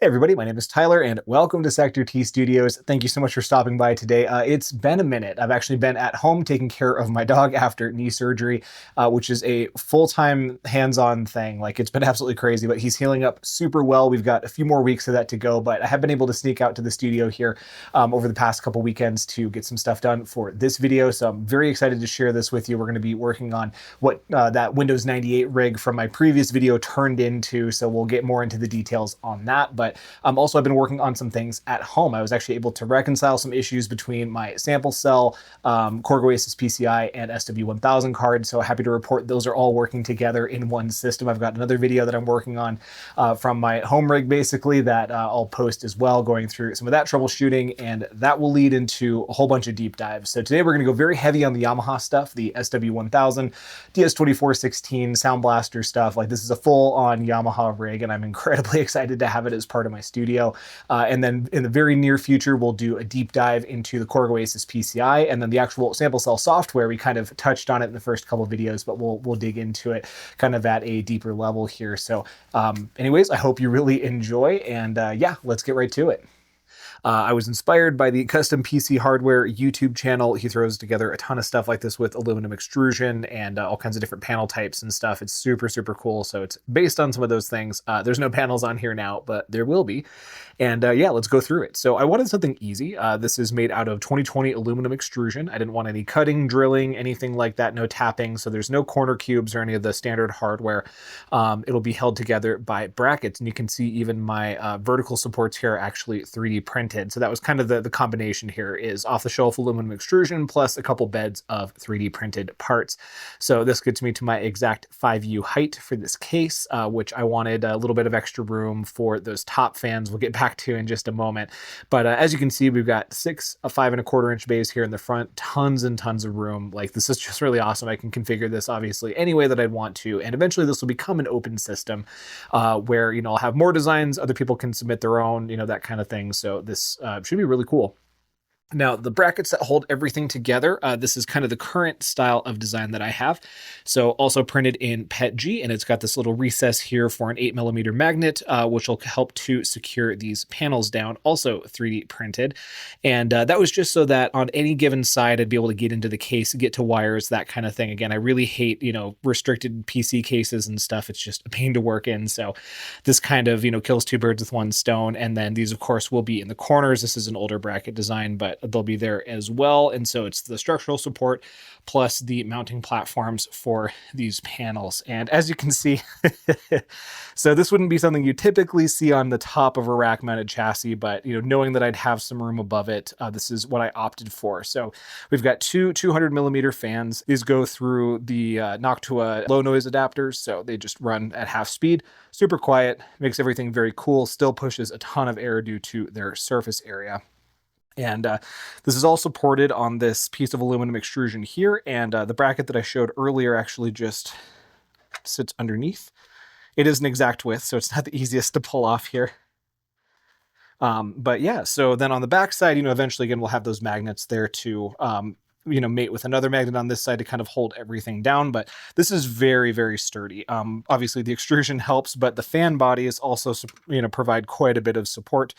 Hey everybody, my name is Tyler and welcome to Sector T Studios. Thank you so much for stopping by today. It's been a minute. I've actually been at home taking care of my dog after knee surgery, which is a full-time hands-on thing. Like, it's been absolutely crazy, but he's healing up super well. We've got a few more weeks of that to go, but I have been able to sneak out to the studio here over the past couple weekends to get some stuff done for this video. So I'm very excited to share this with you. We're going to be working on what that Windows 98 rig from my previous video turned into. So we'll get more into the details on that. But also, I've been working on some things at home. I was actually able to reconcile some issues between my sample cell, Korg Oasis PCI, and SW1000 cards. So happy to report those are all working together in one system. I've got another video that I'm working on from my home rig, basically, that I'll post as well, going through some of that troubleshooting, and that will lead into a whole bunch of deep dives. So today we're going to go very heavy on the Yamaha stuff, the SW1000, DS2416, Soundblaster stuff. Like, this is a full-on Yamaha rig, and I'm incredibly excited to have it as part of my studio. And then in the very near future, we'll do a deep dive into the Korg Oasis PCI, and then the actual sample cell software. We kind of touched on it in the first couple of videos, but we'll dig into it kind of at a deeper level here. So anyways, I hope you really enjoy, and yeah, let's get right to it. I was inspired by the Custom PC Hardware YouTube channel. He throws together a ton of stuff like this with aluminum extrusion and all kinds of different panel types and stuff. It's super, super cool. So it's based on some of those things. There's no panels on here now, but there will be. And yeah, let's go through it. So I wanted something easy. This is made out of 2020 aluminum extrusion. I didn't want any cutting, drilling, anything like that, no tapping. So there's no corner cubes or any of the standard hardware. It'll be held together by brackets. And you can see even my vertical supports here are actually 3D printed. So that was kind of the combination here, is off-the-shelf aluminum extrusion plus a couple beds of 3D printed parts. So this gets me to my exact 5U height for this case, which I wanted a little bit of extra room for those top fans. We'll get back to in just a moment. But as you can see, we've got 6 5¼ bays here in the front, tons and tons of room. Like, this is just really awesome. I can configure this obviously any way that I'd want to, and eventually this will become an open system where, you know, I'll have more designs, other people can submit their own, you know, that kind of thing. So this should be really cool. Now, the brackets that hold everything together, this is kind of the current style of design that I have. So also printed in PETG, and it's got this little recess here for an 8mm magnet, which will help to secure these panels down, also 3D printed. And that was just so that on any given side, I'd be able to get into the case, get to wires, that kind of thing. Again, I really hate, you know, restricted PC cases and stuff. It's just a pain to work in. So this kind of, you know, kills two birds with one stone. And then these, of course, will be in the corners. This is an older bracket design, but they'll be there as well. And so it's the structural support plus the mounting platforms for these panels. And as you can see, so this wouldn't be something you typically see on the top of a rack mounted chassis, but, you know, knowing that I'd have some room above it, this is what I opted for. So we've got two 200mm fans. These go through the Noctua low noise adapters. So they just run at half speed, super quiet, makes everything very cool, still pushes a ton of air due to their surface area. And this is all supported on this piece of aluminum extrusion here, and the bracket that I showed earlier actually just sits underneath. It is an exact width, so it's not the easiest to pull off here. But yeah, so then on the back side, you know, eventually, again, we'll have those magnets there to you know, mate with another magnet on this side to kind of hold everything down. But this is very, very sturdy. Obviously the extrusion helps, but the fan bodies also, you know, provide quite a bit of support.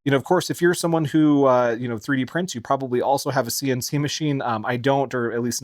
You know, of course, if you're someone who, you know, 3D prints, you probably also have a CNC machine. I don't, or at least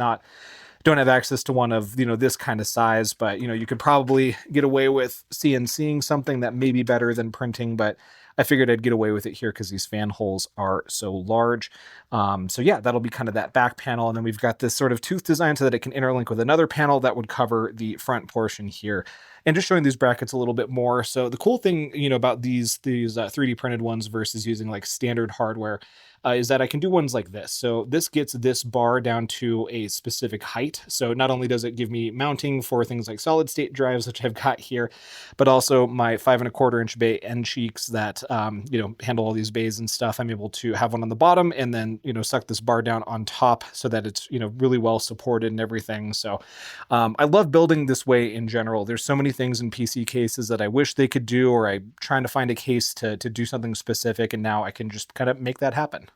don't have access to one of, you know, this kind of size, but, you know, you could probably get away with CNCing something that may be better than printing, but I figured I'd get away with it here because these fan holes are so large. So yeah, that'll be kind of that back panel. And then we've got this sort of tooth design so that it can interlink with another panel that would cover the front portion here. And just showing these brackets a little bit more. So the cool thing, you know, about these 3D printed ones versus using like standard hardware is that I can do ones like this. So this gets this bar down to a specific height. So not only does it give me mounting for things like solid state drives, which I've got here, but also my 5¼ bay end cheeks that, you know, handle all these bays and stuff. I'm able to have one on the bottom and then, you know, suck this bar down on top so that it's, you know, really well supported and everything. So I love building this way in general. There's so many things in PC cases that I wish they could do, or I'm trying to find a case to do something specific, and now I can just kind of make that happen.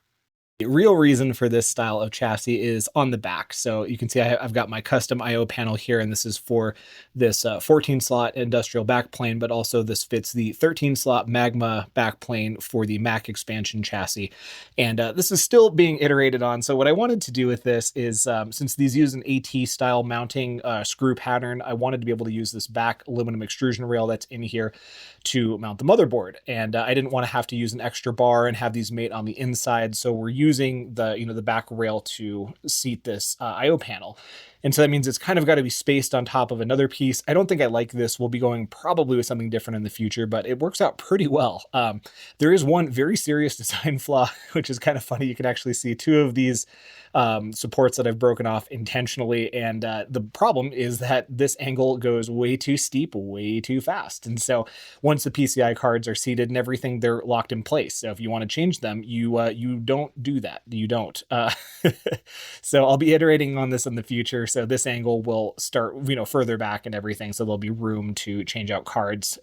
The real reason for this style of chassis is on the back. So you can see I've got my custom IO panel here, and this is for this 14 slot industrial backplane, but also this fits the 13 slot Magma backplane for the Mac expansion chassis. And this is still being iterated on. So what I wanted to do with this is, since these use an AT style mounting screw pattern, I wanted to be able to use this back aluminum extrusion rail that's in here to mount the motherboard. And I didn't want to have to use an extra bar and have these mate on the inside. So we're using the back rail to seat this IO panel. And so that means it's kind of got to be spaced on top of another piece. I don't think I like this. We'll be going probably with something different in the future, but it works out pretty well. There is one very serious design flaw, which is kind of funny. You can actually see two of these supports that I've broken off intentionally. And the problem is that this angle goes way too steep, way too fast. And so once the PCI cards are seated and everything, they're locked in place. So if you want to change them, you don't do that. You don't. So I'll be iterating on this in the future. So this angle will start, further back and everything. So there'll be room to change out cards,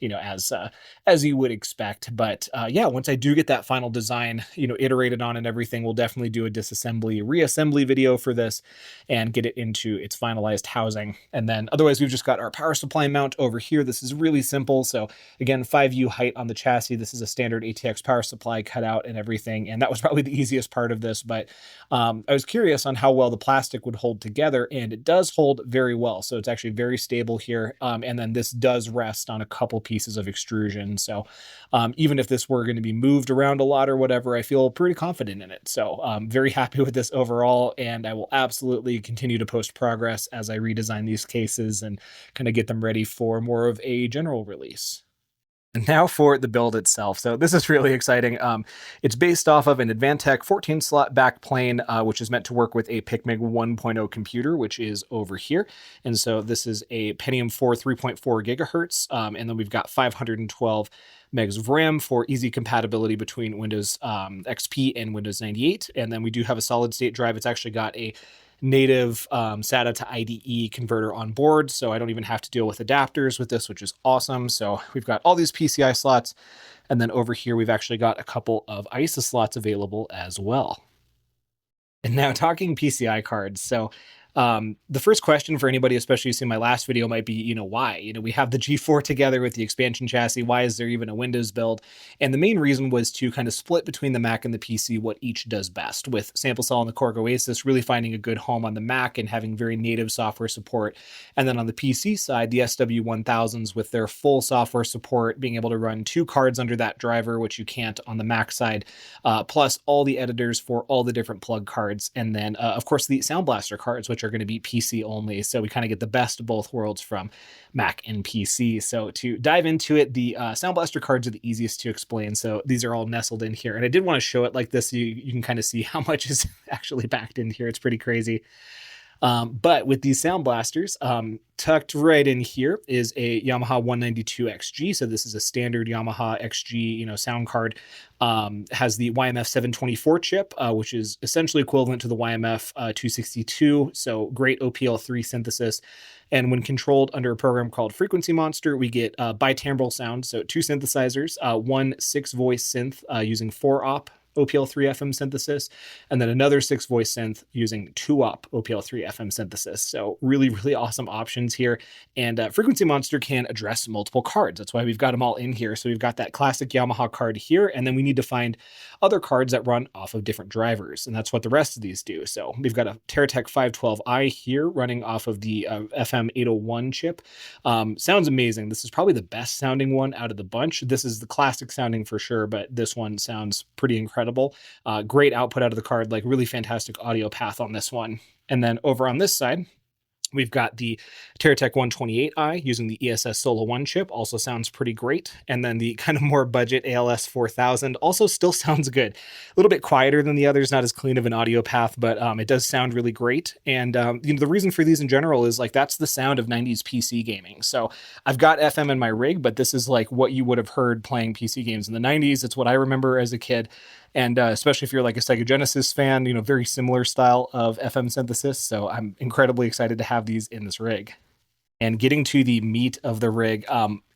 as you would expect. But yeah, once I do get that final design, iterated on and everything, we'll definitely do a disassembly, reassembly video for this and get it into its finalized housing. And then otherwise, we've just got our power supply mount over here. This is really simple. So again, 5U height on the chassis. This is a standard ATX power supply cutout and everything. And that was probably the easiest part of this. But I was curious on how well the plastic would hold together, and it does hold very well. So it's actually very stable here. And then this does rest on a couple pieces of extrusion. So even if this were going to be moved around a lot or whatever, I feel pretty confident in it. So I'm very happy with this overall, and I will absolutely continue to post progress as I redesign these cases and kind of get them ready for more of a general release. And now for the build itself. So this is really exciting. It's based off of an Advantech 14-slot backplane, which is meant to work with a PICMG 1.0 computer, which is over here. And so this is a Pentium 4 3.4 gigahertz. And then we've got 512 megs of RAM for easy compatibility between Windows XP and Windows 98. And then we do have a solid state drive. It's actually got a native SATA to IDE converter on board, so I don't even have to deal with adapters with this, which is awesome. So we've got all these PCI slots, and then over here we've actually got a couple of ISA slots available as well. And now talking PCI cards. So the first question for anybody, especially who's seen my last video, might be, why? We have the G4 together with the expansion chassis. Why is there even a Windows build? And the main reason was to kind of split between the Mac and the PC what each does best, with Sample Cell and the Korg Oasis really finding a good home on the Mac and having very native software support. And then on the PC side, the SW1000s with their full software support, being able to run 2 cards under that driver, which you can't on the Mac side, plus all the editors for all the different plug cards. And then, of course, the Soundblaster cards, which are going to be PC only. So we kind of get the best of both worlds from Mac and PC. So to dive into it, the Soundblaster cards are the easiest to explain. So these are all nestled in here. And I did want to show it like this so you can kind of see how much is actually packed in here. It's pretty crazy. But with these Sound Blasters, tucked right in here is a Yamaha 192XG. So this is a standard Yamaha XG, sound card. Has the YMF 724 chip, which is essentially equivalent to the YMF 262. So great OPL3 synthesis. And when controlled under a program called Frequency Monster, we get bitimbral sound. So 2 synthesizers, one 6-voice synth using 4-op OPL3 FM synthesis, and then another 6-voice synth using 2-op OPL3 FM synthesis. So really, really awesome options here. And Frequency Monster can address multiple cards. That's why we've got them all in here. So we've got that classic Yamaha card here, and then we need to find other cards that run off of different drivers. And that's what the rest of these do. So we've got a Teratech 512i here running off of the FM 801 chip. Sounds amazing. This is probably the best sounding one out of the bunch. This is the classic sounding for sure, but this one sounds pretty incredible. Great output out of the card, like really fantastic audio path on this one. And then over on this side, we've got the Teratech 128i using the ESS Solo 1 chip. Also sounds pretty great. And then the kind of more budget ALS 4000 also still sounds good. A little bit quieter than the others, not as clean of an audio path, but it does sound really great. And the reason for these in general is like that's the sound of 90s PC gaming. So I've got FM in my rig, but this is like what you would have heard playing PC games in the 90s. It's what I remember as a kid. And especially if you're like a Sega Genesis fan, very similar style of FM synthesis. So I'm incredibly excited to have these in this rig. And getting to the meat of the rig,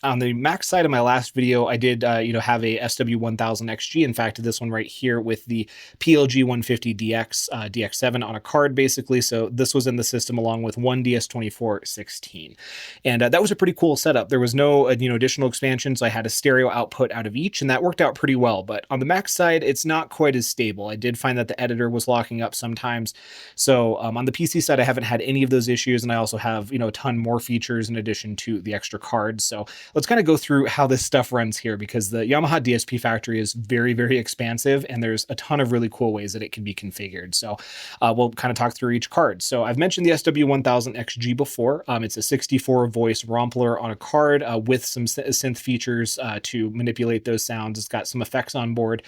on the Mac side of my last video, I did, have a SW1000XG. In fact, this one right here with the PLG 150DX, DX7 on a card, basically. So this was in the system along with one DS2416. And that was a pretty cool setup. There was no, additional expansions. I had a stereo output out of each, and that worked out pretty well. But on the Mac side, it's not quite as stable. I did find that the editor was locking up sometimes. So on the PC side, I haven't had any of those issues. And I also have, a ton more features in addition to the extra cards. So let's kind of go through how this stuff runs here, because the Yamaha DSP factory is very, very expansive, and there's a ton of really cool ways that it can be configured. So we'll kind of talk through each card. So I've mentioned the SW1000XG before. It's a 64 voice Rompler on a card with some synth features to manipulate those sounds. It's got some effects on board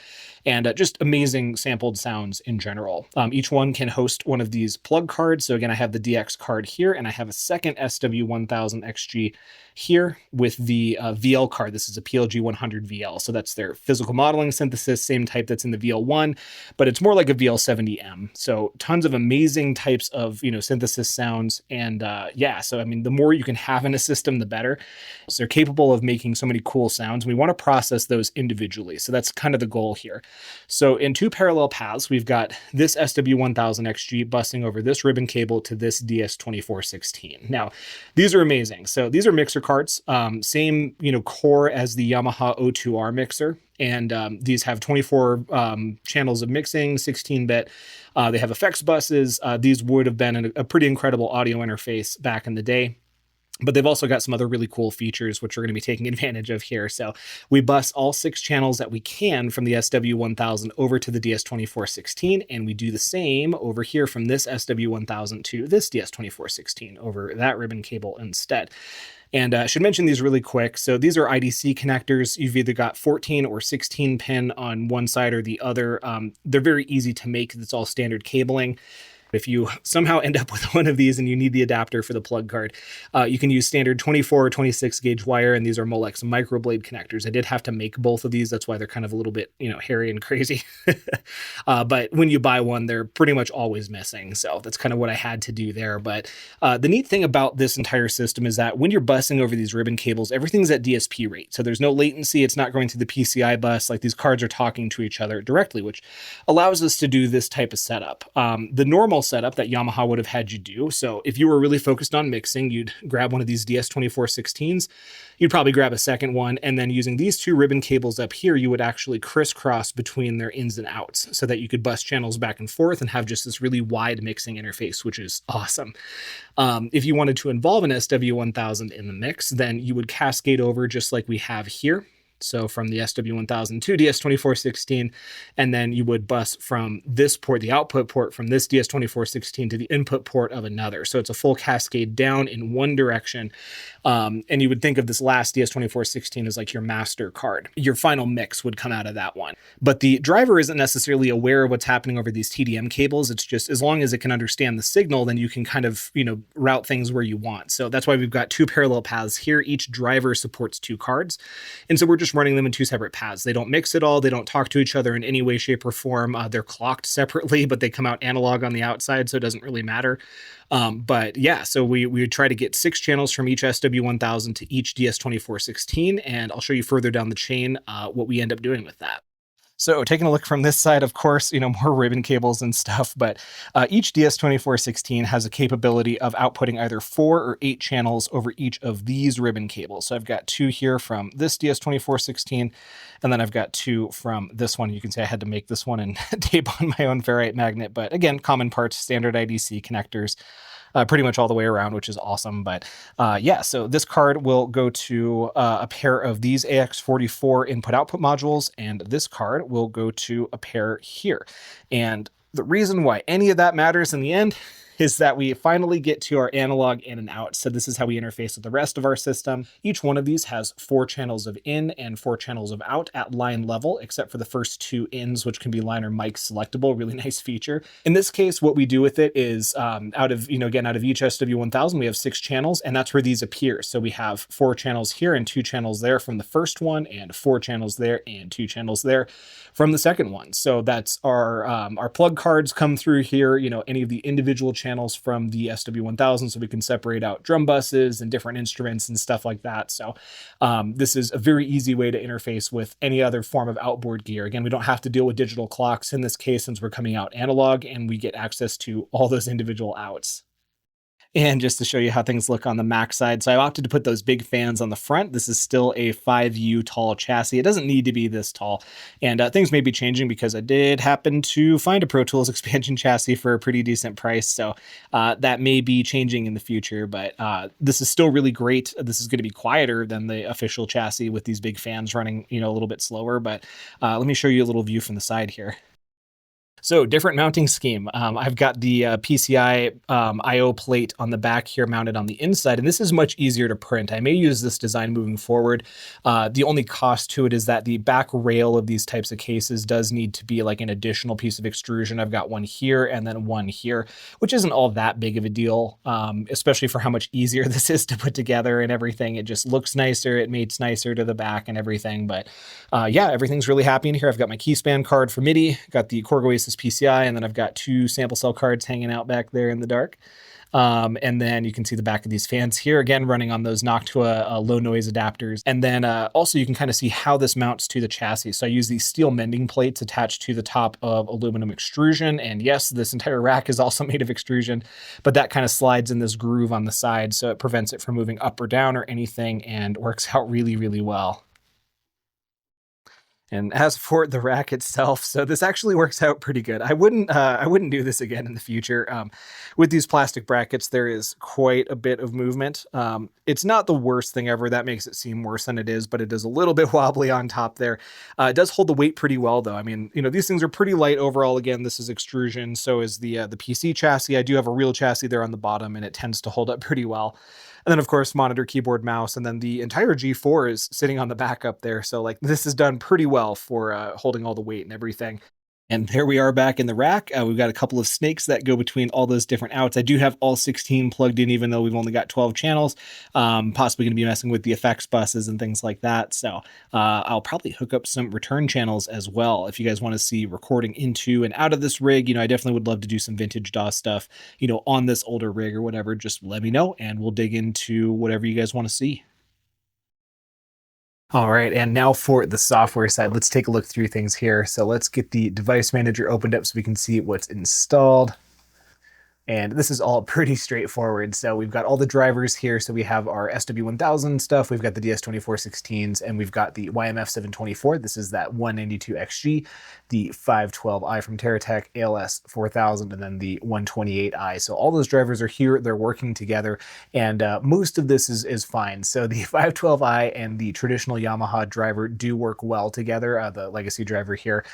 and just amazing sampled sounds in general. Each one can host one of these plug cards. So again, I have the DX card here, and I have a second SW1000XG here with the VL card. This is a PLG 100 VL. So that's their physical modeling synthesis, same type that's in the VL1, but it's more like a VL70M. So tons of amazing types of, synthesis sounds. And yeah, so I mean, the more you can have in a system, the better. So they're capable of making so many cool sounds. We want to process those individually. So that's kind of the goal here. So in two parallel paths, we've got this SW1000XG busing over this ribbon cable to this DS2416. Now, these are amazing. So these are mixer cards, same, core as the Yamaha O2R mixer. And these have 24 channels of mixing, 16-bit. They have effects buses. These would have been a pretty incredible audio interface back in the day. But they've also got some other really cool features, which we're going to be taking advantage of here. So we bus all 6 channels that we can from the SW1000 over to the DS2416, and we do the same over here from this SW1000 to this DS2416 over that ribbon cable instead. And I should mention these really quick. So these are IDC connectors. You've either got 14 or 16 pin on one side or the other. They're very easy to make. It's all standard cabling. If you somehow end up with one of these and you need the adapter for the plug card, you can use standard 24 or 26 gauge wire, and these are Molex microblade connectors. I did have to make both of these. That's why they're kind of a little bit, hairy and crazy. But when you buy one, they're pretty much always missing. So that's kind of what I had to do there. But the neat thing about this entire system is that when you're busing over these ribbon cables, everything's at DSP rate. So there's no latency. It's not going to the PCI bus. Like, these cards are talking to each other directly, which allows us to do this type of setup. The normal setup that Yamaha would have had you do. So if you were really focused on mixing, you'd grab one of these DS2416s, you'd probably grab a second one, and then using these 2 ribbon cables up here, you would actually crisscross between their ins and outs so that you could bus channels back and forth and have just this really wide mixing interface, which is awesome. If you wanted to involve an SW1000 in the mix, then you would cascade over just like we have here. So from the SW1000 to DS2416, and then you would bus from this port, the output port from this DS2416 to the input port of another. So it's a full cascade down in one direction. And you would think of this last DS2416 as like your master card. Your final mix would come out of that one. But the driver isn't necessarily aware of what's happening over these TDM cables. It's just, as long as it can understand the signal, then you can kind of, route things where you want. So that's why we've got 2 parallel paths here. Each driver supports 2 cards. And so we're just running them in 2 separate paths. They don't mix at all. They don't talk to each other in any way, shape, or form. They're clocked separately, but they come out analog on the outside, so it doesn't really matter. But yeah, so we try to get 6 channels from each SW1000 to each DS2416, and I'll show you further down the chain what we end up doing with that. So taking a look from this side, of course, more ribbon cables and stuff, but each DS2416 has a capability of outputting either 4 or 8 channels over each of these ribbon cables. So I've got 2 here from this DS2416, and then I've got 2 from this one. You can see I had to make this one and tape on my own ferrite magnet, but again, common parts, standard IDC connectors. Pretty much all the way around, which is awesome. But yeah, so this card will go to a pair of these AX44 input-output modules, and this card will go to a pair here. And the reason why any of that matters in the end is that we finally get to our analog in and out. So this is how we interface with the rest of our system. Each one of these has 4 channels of in and 4 channels of out at line level, except for the first 2 ins, which can be line or mic selectable. Really nice feature. In this case, what we do with it is out of each SW1000, we have 6 channels, and that's where these appear. So we have 4 channels here and 2 channels there from the first one, and 4 channels there and 2 channels there from the second one. So that's our plug cards come through here. Any of the individual channels channels from the SW1000 so we can separate out drum buses and different instruments and stuff like that. So this is a very easy way to interface with any other form of outboard gear. Again, we don't have to deal with digital clocks in this case since we're coming out analog, and we get access to all those individual outs. And just to show you how things look on the Mac side, so I opted to put those big fans on the front. This is still a 5U tall chassis. It doesn't need to be this tall. And things may be changing because I did happen to find a Pro Tools expansion chassis for a pretty decent price. So that may be changing in the future, but this is still really great. This is going to be quieter than the official chassis with these big fans running, a little bit slower. But let me show you a little view from the side here. So different mounting scheme. I've got the PCI IO plate on the back here mounted on the inside, and this is much easier to print. I may use this design moving forward. The only cost to it is that the back rail of these types of cases does need to be like an additional piece of extrusion. I've got one here and then one here, which isn't all that big of a deal, especially for how much easier this is to put together and everything. It just looks nicer. It mates nicer to the back and everything. But yeah, everything's really happy in here. I've got my keyspan card for MIDI, got the Korg Oasis PCI, and then I've got 2 sample cell cards hanging out back there in the dark. And then you can see the back of these fans here, again, running on those Noctua low noise adapters. And then also you can kind of see how this mounts to the chassis. So I use these steel mending plates attached to the top of aluminum extrusion. And yes, this entire rack is also made of extrusion, but that kind of slides in this groove on the side. So it prevents it from moving up or down or anything, and works out really, really well. And as for the rack itself, so this actually works out pretty good. I wouldn't do this again in the future. With these plastic brackets, there is quite a bit of movement. It's not the worst thing ever. That makes it seem worse than it is, but it is a little bit wobbly on top there. It does hold the weight pretty well, though. I mean, these things are pretty light overall. Again, this is extrusion, so is the PC chassis. I do have a real chassis there on the bottom, and it tends to hold up pretty well. And then, of course, monitor, keyboard, mouse, and then the entire G4 is sitting on the back up there. So, like, this is done pretty well for holding all the weight and everything. And there we are back in the rack. We've got a couple of snakes that go between all those different outs. I do have all 16 plugged in, even though we've only got 12 channels. Possibly going to be messing with the effects buses and things like that. So I'll probably hook up some return channels as well. If you guys want to see recording into and out of this rig, I definitely would love to do some vintage DAW stuff, on this older rig or whatever. Just let me know and we'll dig into whatever you guys want to see. All right, and now for the software side, let's take a look through things here. So let's get the device manager opened up so we can see what's installed. And this is all pretty straightforward. So we've got all the drivers here. So we have our SW1000 stuff. We've got the DS2416s, and we've got the YMF724. This is that 192XG, the 512i from Teratech, ALS4000, and then the 128i. So all those drivers are here. They're working together, and most of this is fine. So the 512i and the traditional Yamaha driver do work well together, the legacy driver here.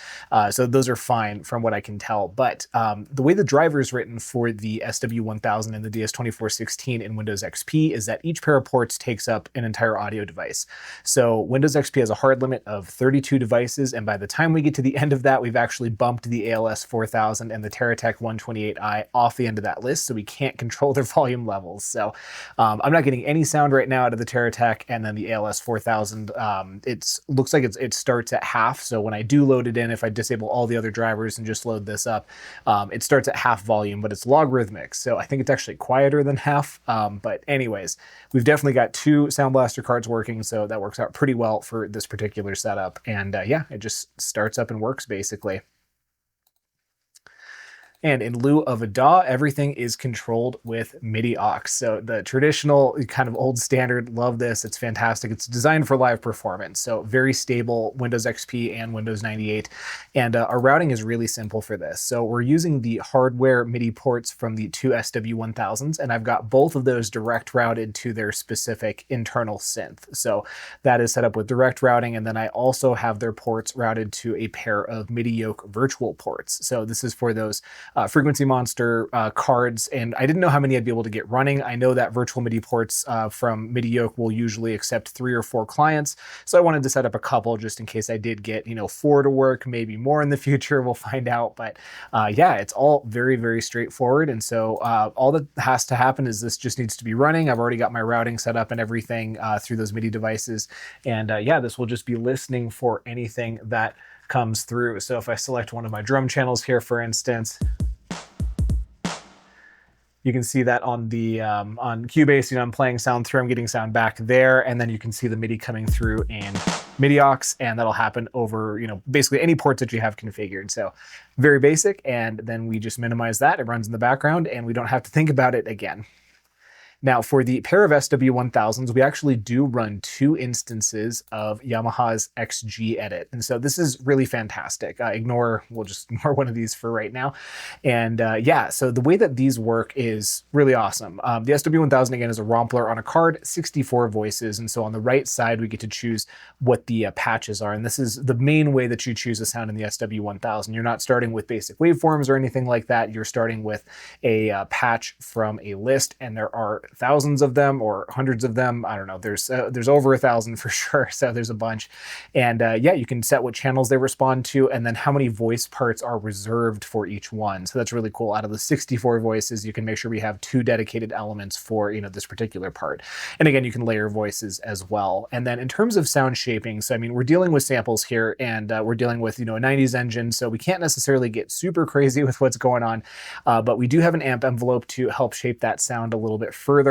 So those are fine from what I can tell. But the way the driver is written for the SW1000 and the DS2416 in Windows XP is that each pair of ports takes up an entire audio device. So Windows XP has a hard limit of 32 devices, and by the time we get to the end of that, we've actually bumped the ALS4000 and the Teratech 128i off the end of that list, so we can't control their volume levels. So I'm not getting any sound right now out of the Teratech, and then the ALS4000, it looks like it starts at half. So when I do load it in, if I disable all the other drivers and just load this up, it starts at half volume, but it's logarithmic. So I think it's actually quieter than half. But anyways, we've definitely got 2 Soundblaster cards working, so that works out pretty well for this particular setup. And yeah, it just starts up and works basically. And in lieu of a DAW, everything is controlled with MIDI aux. So the traditional kind of old standard, love this. It's fantastic. It's designed for live performance. So very stable Windows XP and Windows 98. And our routing is really simple for this. So we're using the hardware MIDI ports from the 2 SW1000s, and I've got both of those direct routed to their specific internal synth. So that is set up with direct routing. And then I also have their ports routed to a pair of MIDI yoke virtual ports. So this is for those Frequency Monster cards, and I didn't know how many I'd be able to get running. I know that virtual MIDI ports from MIDI yoke will usually accept 3 or 4 clients, so I wanted to set up a couple just in case I did get 4 to work, maybe more in the future. We'll find out. But yeah, it's all very, very straightforward, and so all that has to happen is this just needs to be running. I've already got my routing set up and everything through those MIDI devices, and yeah, this will just be listening for anything that comes through. So if I select one of my drum channels here, for instance, You can see that on the on Cubase, you know, I'm playing sound through, I'm getting sound back there, and then you can see the MIDI coming through in MIDI aux, and that'll happen over, you know, basically any ports that you have configured. So very basic, and then we just minimize that, it runs in the background, and we don't have to think about it again. Now, for the pair of SW1000s, we actually do run 2 instances of Yamaha's XGEdit. And so this is really fantastic. We'll just ignore one of these for right now. And yeah, so the way that these work is really awesome. The SW1000, again, is a Rompler on a card, 64 voices. And so on the right side, we get to choose what the patches are. And this is the main way that you choose a sound in the SW1000. You're not starting with basic waveforms or anything like that. You're starting with a patch from a list, and there are thousands of them or hundreds of them. I don't know. There's over 1,000 for sure. So there's a bunch. And yeah, you can set what channels they respond to, and then how many voice parts are reserved for each one. So that's really cool. Out of the 64 voices, you can make sure we have 2 dedicated elements for, you know, this particular part. And again, you can layer voices as well. And then in terms of sound shaping, so I mean, we're dealing with samples here, and we're dealing with, you know, a 90s engine, so we can't necessarily get super crazy with what's going on, but we do have an amp envelope to help shape that sound a little bit further.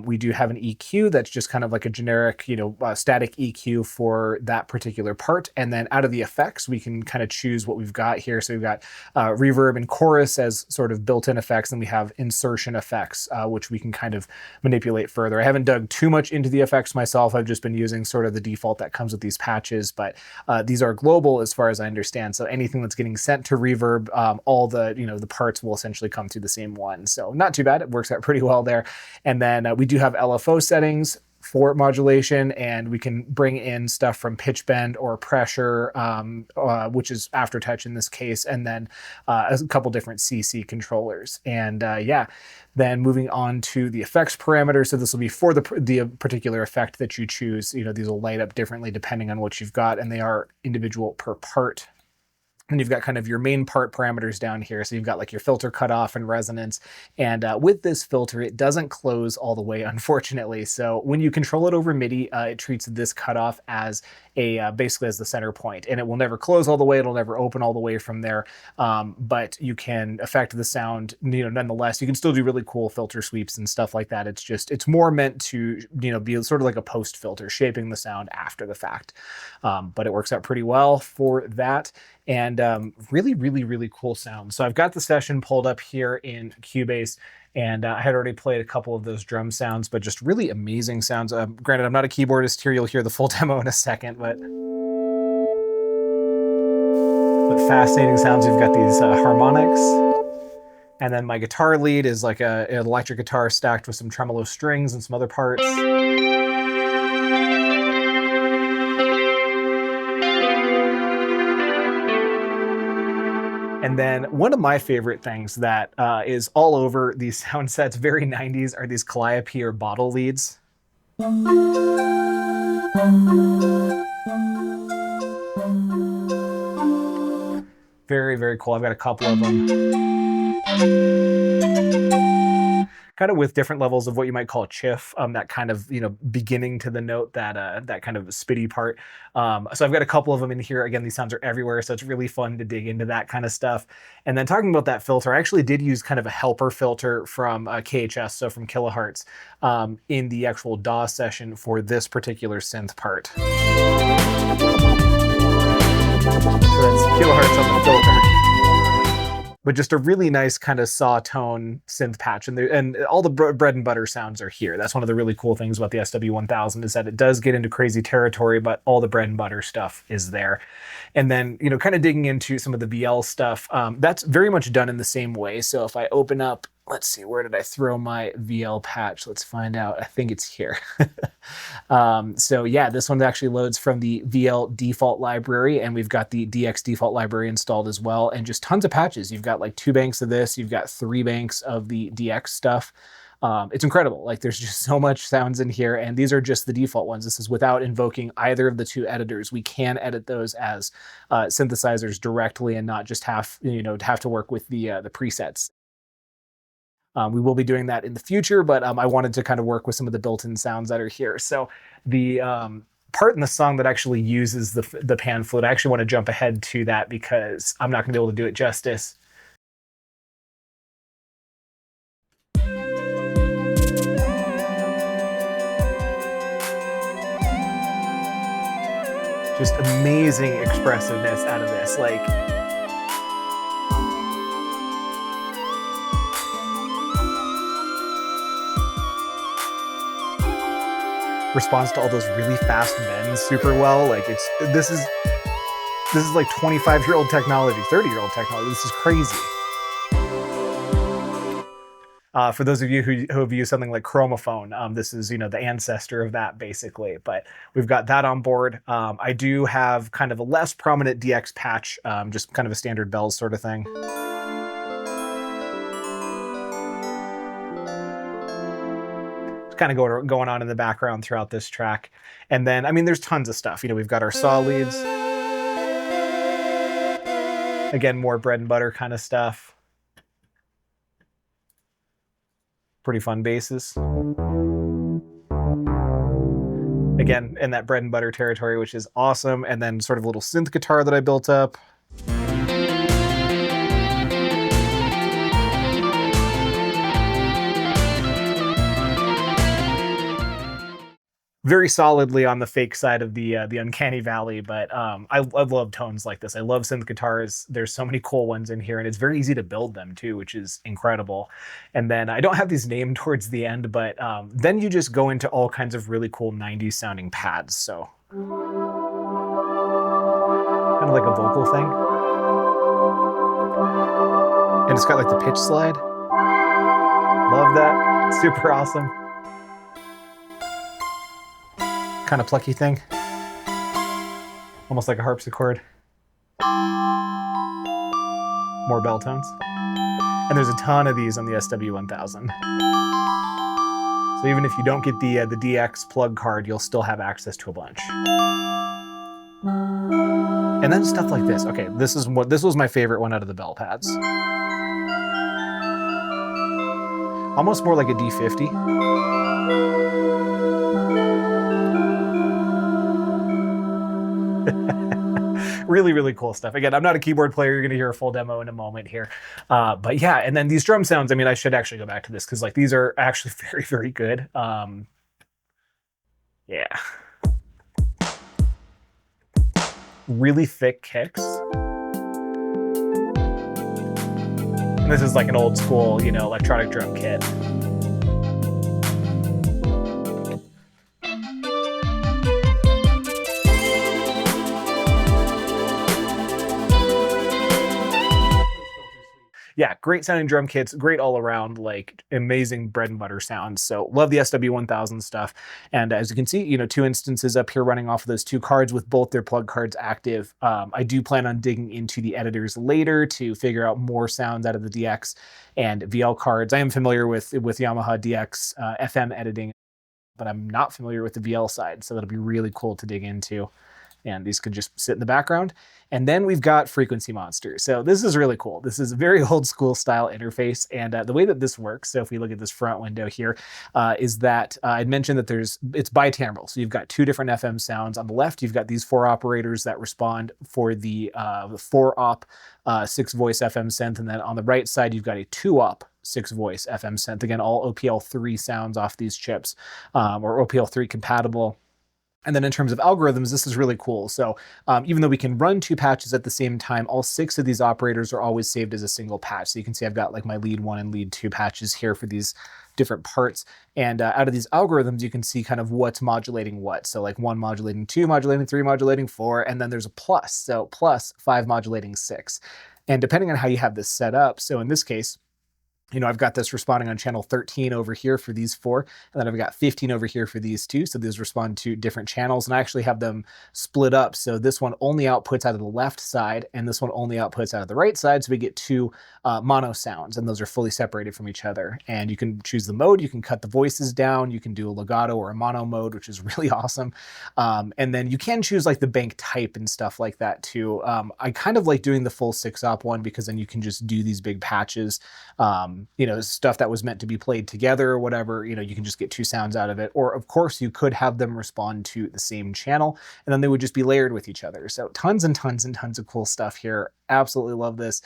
We do have an EQ that's just kind of like a generic, you know, static EQ for that particular part. And then out of the effects, we can kind of choose what we've got here. So we've got reverb and chorus as sort of built-in effects, and we have insertion effects, which we can kind of manipulate further. I haven't dug too much into the effects myself. I've just been using sort of the default that comes with these patches, but these are global as far as I understand. So anything that's getting sent to reverb, all the, you know, the parts will essentially come through the same one. So not too bad. It works out pretty well there. And then we do have LFO settings for modulation, and we can bring in stuff from pitch bend or pressure, which is aftertouch in this case, and then a couple different CC controllers. And yeah, then moving on to the effects parameters. So this will be for the particular effect that you choose. You know, these will light up differently depending on what you've got, and they are individual per part. And you've got kind of your main part parameters down here. So you've got like your filter cutoff and resonance. And with this filter, it doesn't close all the way, unfortunately. So when you control it over MIDI, it treats this cutoff as a basically as the center point, and it will never close all the way. It'll never open all the way from there. But you can affect the sound, you know, nonetheless. You can still do really cool filter sweeps and stuff like that. It's more meant to, you know, be sort of like a post filter, shaping the sound after the fact. But it works out pretty well for that. And really, really, really cool sound. So I've got the session pulled up here in Cubase, and I had already played a couple of those drum sounds, but just really amazing sounds. Granted, I'm not a keyboardist here. You'll hear the full demo in a second, but fascinating sounds. We've got these harmonics. And then my guitar lead is like an electric guitar stacked with some tremolo strings and some other parts. And then one of my favorite things that is all over these sound sets, very 90s, are these calliope or bottle leads. Very, very cool. I've got a couple of them. Kind of with different levels of what you might call chiff, that kind of, you know, beginning to the note, that kind of spitty part. So I've got a couple of them in here. Again, these sounds are everywhere, so it's really fun to dig into that kind of stuff. And then talking about that filter, I actually did use kind of a helper filter from KHS, so from Kilohertz, in the actual DAW session for this particular synth part. So that's Kilohertz on the filter. But just a really nice kind of saw tone synth patch. And all the bread and butter sounds are here. That's one of the really cool things about the SW1000 is that it does get into crazy territory, but all the bread and butter stuff is there. And then, you know, kind of digging into some of the VL stuff, that's very much done in the same way. So if I open up, let's see, where did I throw my VL patch? Let's find out. I think it's here. So yeah, this one actually loads from the VL default library, and we've got the DX default library installed as well, and just tons of patches. You've got like 2 banks of this, you've got 3 banks of the DX stuff. It's incredible. Like there's just so much sounds in here, and these are just the default ones. This is without invoking either of the 2 editors. We can edit those as synthesizers directly and not just have to work with the presets. We will be doing that in the future, but I wanted to kind of work with some of the built-in sounds that are here. So the part in the song that actually uses the pan flute, I actually want to jump ahead to that because I'm not going to be able to do it justice. So Just amazing expressiveness out of this. Like, responds to all those really fast bends super well. Like, this is like 25-year-old technology, 30-year-old technology. This is crazy. For those of you who have used something like Chromophone, this is, you know, the ancestor of that basically, but we've got that on board. I do have kind of a less prominent DX patch, just kind of a standard bells sort of thing. It's kind of going on in the background throughout this track. And then, I mean, there's tons of stuff. You know, we've got our saw leads. Again, more bread and butter kind of stuff. Pretty fun basses. Again, in that bread and butter territory, which is awesome. And then sort of a little synth guitar that I built up. Very solidly on the fake side of the uncanny valley, but I love tones like this. I love synth guitars. There's so many cool ones in here, and it's very easy to build them too, which is incredible. And then I don't have these named towards the end, but then you just go into all kinds of really cool 90s sounding pads. So kind of like a vocal thing. And it's got like the pitch slide. Love that. Super awesome. Kind of plucky thing. Almost like a harpsichord. More bell tones. And there's a ton of these on the SW1000. So even if you don't get the DX plug card, you'll still have access to a bunch. And then stuff like this. Okay, this was my favorite one out of the bell pads. Almost more like a D50. Really, really cool stuff. Again, I'm not a keyboard player. You're going to hear a full demo in a moment here. But yeah, and then these drum sounds, I mean, I should actually go back to this because like these are actually very, very good. Yeah. Really thick kicks. And this is like an old school, you know, electronic drum kit. Yeah, great sounding drum kits, great all around, like amazing bread and butter sounds. So love the SW1000 stuff. And as you can see, you know, 2 instances up here running off of those 2 cards with both their plug cards active. I do plan on digging into the editors later to figure out more sounds out of the DX and VL cards. I am familiar with Yamaha DX FM editing, but I'm not familiar with the VL side. So that'll be really cool to dig into. And these could just sit in the background. And then we've got Frequency Monster. So this is really cool. This is a very old school style interface. And the way that this works, so if we look at this front window here, is that I'd mentioned that it's bitimbral. So you've got 2 different FM sounds. On the left, you've got these 4 operators that respond for the 4-op 6-voice FM synth. And then on the right side, you've got a 2-op 6-voice FM synth. Again, all OPL3 sounds off these chips, or OPL3 compatible. And then in terms of algorithms, this is really cool. So even though we can run 2 patches at the same time, all 6 of these operators are always saved as a single patch. So you can see I've got like my lead 1 and lead 2 patches here for these different parts. And out of these algorithms, you can see kind of what's modulating what. So like 1 modulating 2, modulating 3, modulating 4, and then there's a plus. So plus 5 modulating 6. And depending on how you have this set up, so in this case, you know, I've got this responding on channel 13 over here for these 4, and then I've got 15 over here for these 2. So these respond to different channels, and I actually have them split up. So this one only outputs out of the left side, and this one only outputs out of the right side. So we get 2 mono sounds, and those are fully separated from each other. And you can choose the mode. You can cut the voices down. You can do a legato or a mono mode, which is really awesome. And then you can choose like the bank type and stuff like that too. I kind of like doing the full 6-op one because then you can just do these big patches. you know, stuff that was meant to be played together or whatever, you know, you can just get two sounds out of it. Or of course you could have them respond to the same channel and then they would just be layered with each other. So tons and tons and tons of cool stuff here. Absolutely love this.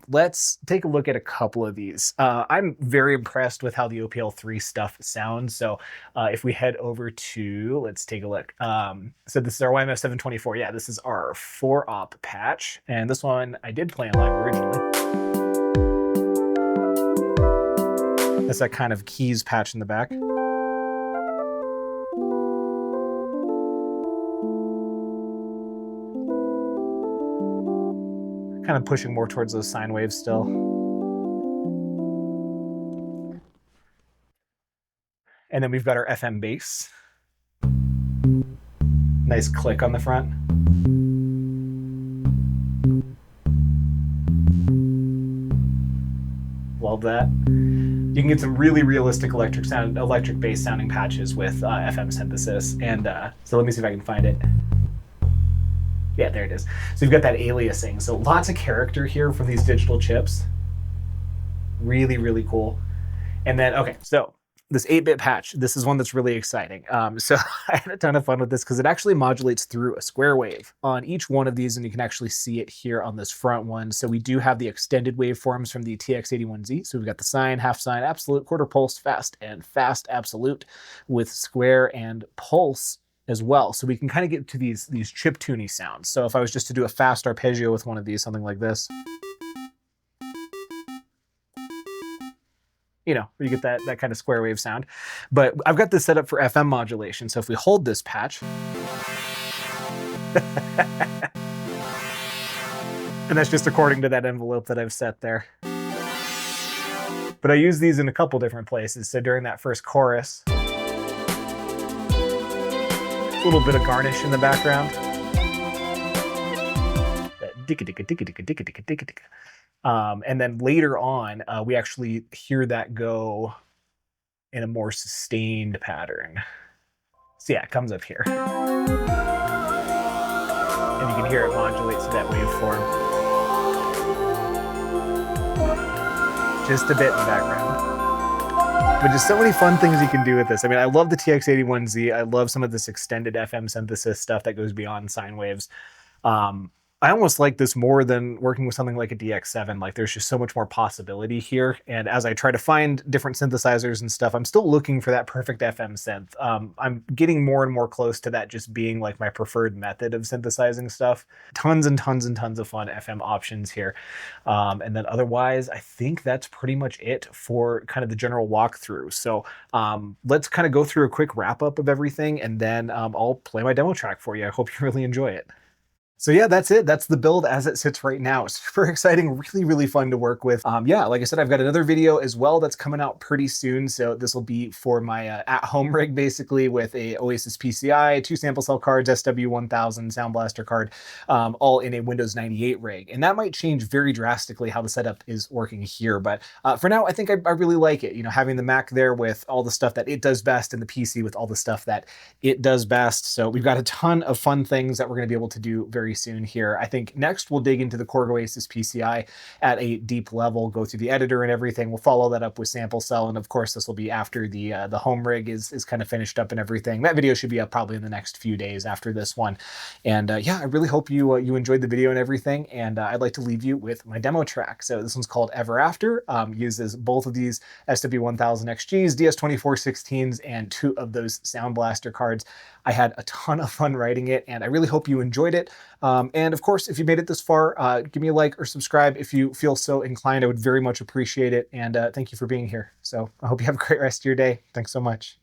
Let's take a look at a couple of these. I'm very impressed with how the OPL3 stuff sounds. So if we head over to, let's take a look. So this is our YMF724. Yeah, this is our 4-op patch. And this one I did play on live originally. That's that kind of keys patch in the back. Kind of pushing more towards those sine waves still. And then we've got our FM bass. Nice click on the front. Love that. You can get some really realistic electric bass sounding patches with FM synthesis. And so let me see if I can find it. Yeah, there it is. So you've got that aliasing. So lots of character here from these digital chips. Really, really cool. And then, okay, so this 8-bit patch, this is one that's really exciting. So I had a ton of fun with this because it actually modulates through a square wave on each one of these, and you can actually see it here on this front one. So we do have the extended waveforms from the TX81Z. So we've got the sine, half sine, absolute, quarter pulse, fast, and fast absolute with square and pulse as well. So we can kind of get to these chiptune sounds. So if I was just to do a fast arpeggio with one of these, something like this, you know, you get that kind of square wave sound. But I've got this set up for FM modulation. So if we hold this patch, and that's just according to that envelope that I've set there. But I use these in a couple different places. So during that first chorus, a little bit of garnish in the background. And then later on, we actually hear that go in a more sustained pattern. So yeah, it comes up here. And you can hear it modulates to that waveform. Just a bit in the background. But just so many fun things you can do with this. I mean, I love the TX81Z. I love some of this extended FM synthesis stuff that goes beyond sine waves. I almost like this more than working with something like a DX7. Like there's just so much more possibility here. And as I try to find different synthesizers and stuff, I'm still looking for that perfect FM synth. I'm getting more and more close to that just being like my preferred method of synthesizing stuff. Tons and tons and tons of fun FM options here. And then otherwise, I think that's pretty much it for kind of the general walkthrough. So let's kind of go through a quick wrap up of everything, and then I'll play my demo track for you. I hope you really enjoy it. So yeah, that's it. That's the build as it sits right now. Super exciting, really, really fun to work with. Yeah, like I said, I've got another video as well that's coming out pretty soon. So this will be for my at-home rig, basically, with a Oasis PCI, 2 sample cell cards, SW1000 Soundblaster card, all in a Windows 98 rig. And that might change very drastically how the setup is working here. But for now, I think I really like it. You know, having the Mac there with all the stuff that it does best and the PC with all the stuff that it does best. So we've got a ton of fun things that we're going to be able to do very soon here. I think next we'll dig into the Korg Oasis PCI at a deep level, go through the editor and everything. We'll follow that up with sample cell, and of course this will be after the home rig is kind of finished up and everything. That video should be up probably in the next few days after this one. And yeah, I really hope you enjoyed the video and everything. And I'd like to leave you with my demo track. So this one's called Ever After. Uses both of these SW1000XGs, DS2416s, and 2 of those Soundblaster cards. I had a ton of fun writing it, and I really hope you enjoyed it. And of course, if you made it this far, give me a like or subscribe if you feel so inclined. I would very much appreciate it. And thank you for being here. So I hope you have a great rest of your day. Thanks so much.